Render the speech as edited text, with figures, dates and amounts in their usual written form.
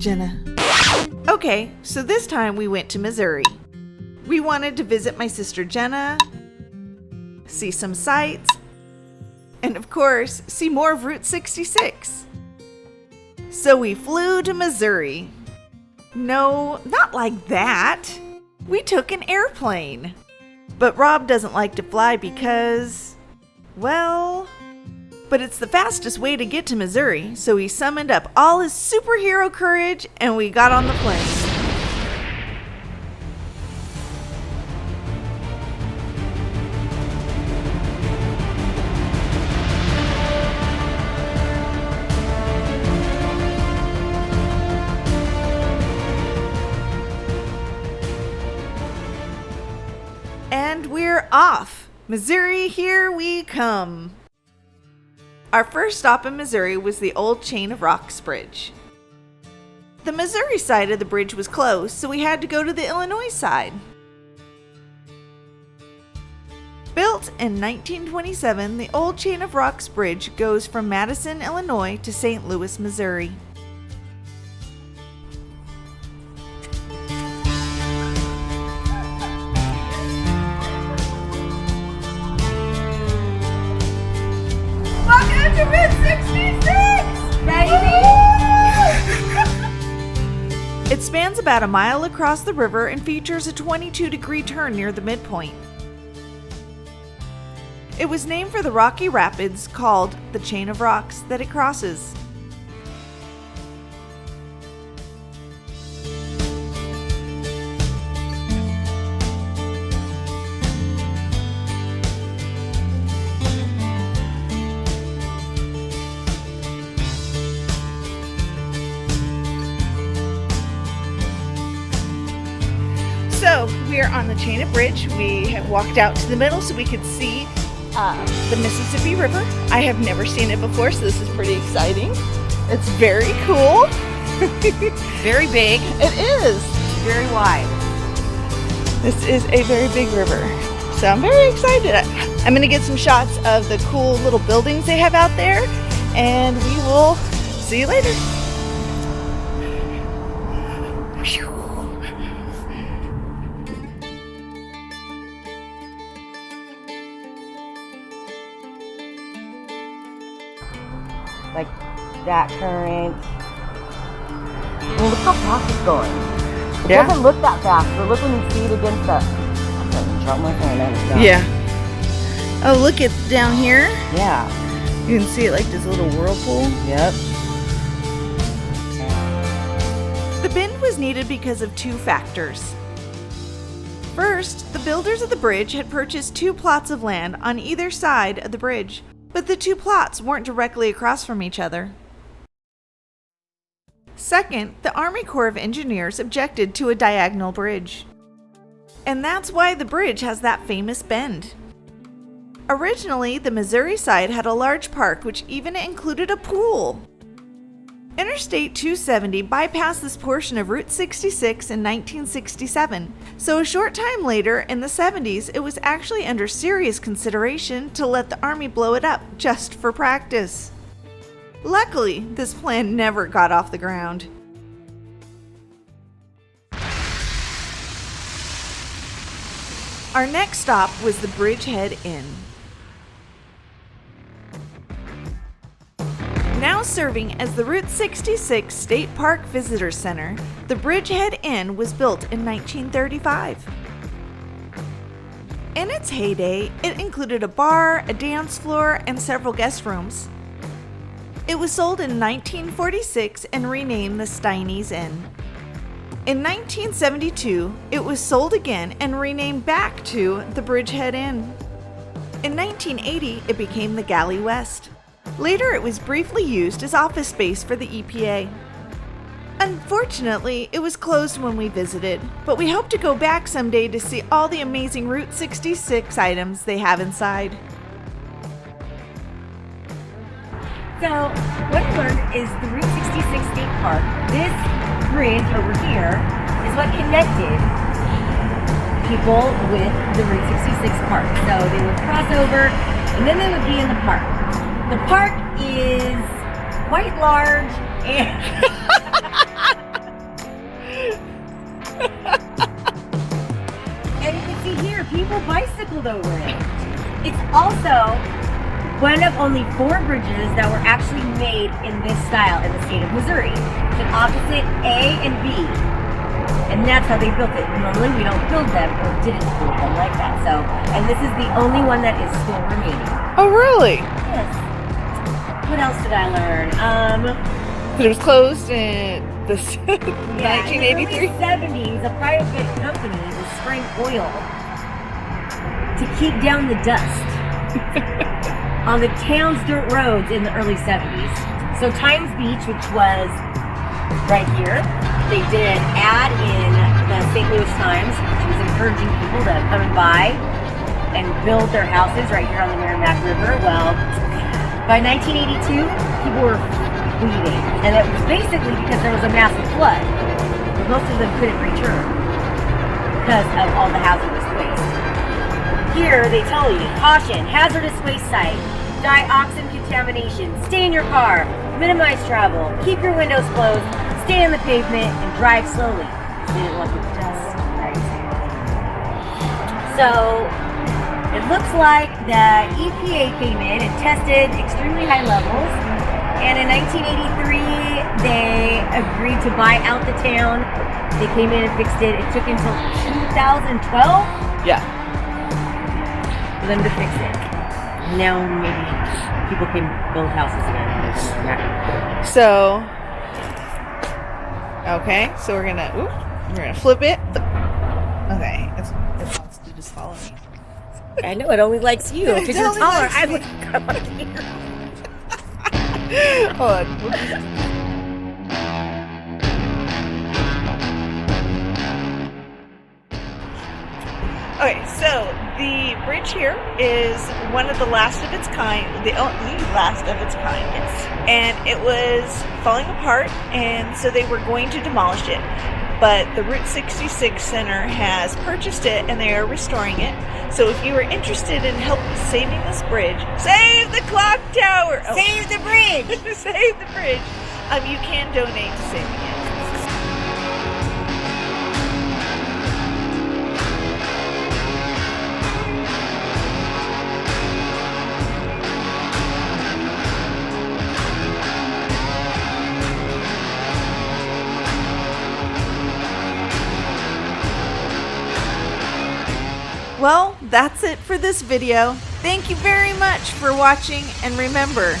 Jenna. Okay, so this time we went to Missouri. We wanted to visit my sister Jenna, see some sights, and of course, see more of Route 66. So we flew to Missouri. No, not like that. We took an airplane. But Rob doesn't like to fly because, well, but it's the fastest way to get to Missouri, so he summoned up all his superhero courage and we got on the plane. And we're off. Missouri, here we come. Our first stop in Missouri was the old Chain of Rocks Bridge. The Missouri side of the bridge was closed, so we had to go to the Illinois side. Built in 1927, the old Chain of Rocks Bridge goes from Madison, Illinois to St. Louis, Missouri. Welcome to Route 66! Baby! It spans about a mile across the river and features a 22-degree turn near the midpoint. It was named for the rocky rapids called the Chain of Rocks that it crosses. So we are on the Chain of Bridge. We have walked out to the middle so we could see the Mississippi River. I have never seen it before, so this is pretty exciting. It's very cool. Very big. It is. Very wide. This is a very big river. So I'm very excited. I'm going to get some shots of the cool little buildings they have out there, and we will see you later. Like that current. I mean, look how fast it's going. It Yeah. doesn't look that fast, but look when you see it against the. Yeah. Oh, look at down here. Yeah. You can see it like this little whirlpool. Yep. The bend was needed because of two factors. First, the builders of the bridge had purchased 2 plots of land on either side of the bridge, but the 2 plots weren't directly across from each other. Second, the Army Corps of Engineers objected to a diagonal bridge. And that's why the bridge has that famous bend. Originally, the Missouri side had a large park which even included a pool. Interstate 270 bypassed this portion of Route 66 in 1967, so a short time later, in the 70s, it was actually under serious consideration to let the Army blow it up just for practice. Luckily, this plan never got off the ground. Our next stop was the Bridgehead Inn. Now serving as the Route 66 State Park Visitor Center, the Bridgehead Inn was built in 1935. In its heyday, it included a bar, a dance floor, and several guest rooms. It was sold in 1946 and renamed the Steiny's Inn. In 1972, it was sold again and renamed back to the Bridgehead Inn. In 1980, it became the Galley West. Later, it was briefly used as office space for the EPA. Unfortunately, it was closed when we visited, but we hope to go back someday to see all the amazing Route 66 items they have inside. So, what I learned is the Route 66 State Park, this bridge over here, is what connected people with the Route 66 park. So they would cross over, and then they would be in the park. The park is quite large, and also one of only 4 bridges that were actually made in this style in the state of Missouri. It's an opposite A and B. And that's how they built it. Normally we don't build them or didn't build them like that. So, and this is the only one that is still remaining. Oh, really? Yes. What else did I learn? But it was closed in the Yeah, 1983. in the early 70s, a private company was spraying oil to keep down the dust on the town's dirt roads in the early 70s. So Times Beach, which was right here, they did an ad in the St. Louis Times, which was encouraging people to come and buy and build their houses right here on the Merrimack River. Well, by 1982, people were bleeding, and it was basically because there was a massive flood, but most of them couldn't return because of all the hazardous waste. Here they tell you, caution, hazardous waste site, dioxin contamination, stay in your car, minimize travel, keep your windows closed, stay on the pavement, and drive slowly. They didn't want the dust, right? So it looks like the EPA came in and tested extremely high levels, and in 1983 they agreed to buy out the town. They came in and fixed it. It took until 2012 Yeah. for them to fix it. Now maybe people can build houses again. So, okay, so we're gonna flip it. Okay, it wants to just follow me. I know, it only likes you because you're only taller. likes I me. would come up here. Hold on. Okay, so the bridge here is one of the last of its kind, the last of its kind, yes. And it was falling apart, and so they were going to demolish it. But the Route 66 Center has purchased it, and they are restoring it. So if you are interested in help saving this bridge, save the clock tower! Oh. Save the bridge! Save the bridge! You can donate to saving it. Well, that's it for this video. Thank you very much for watching, and remember,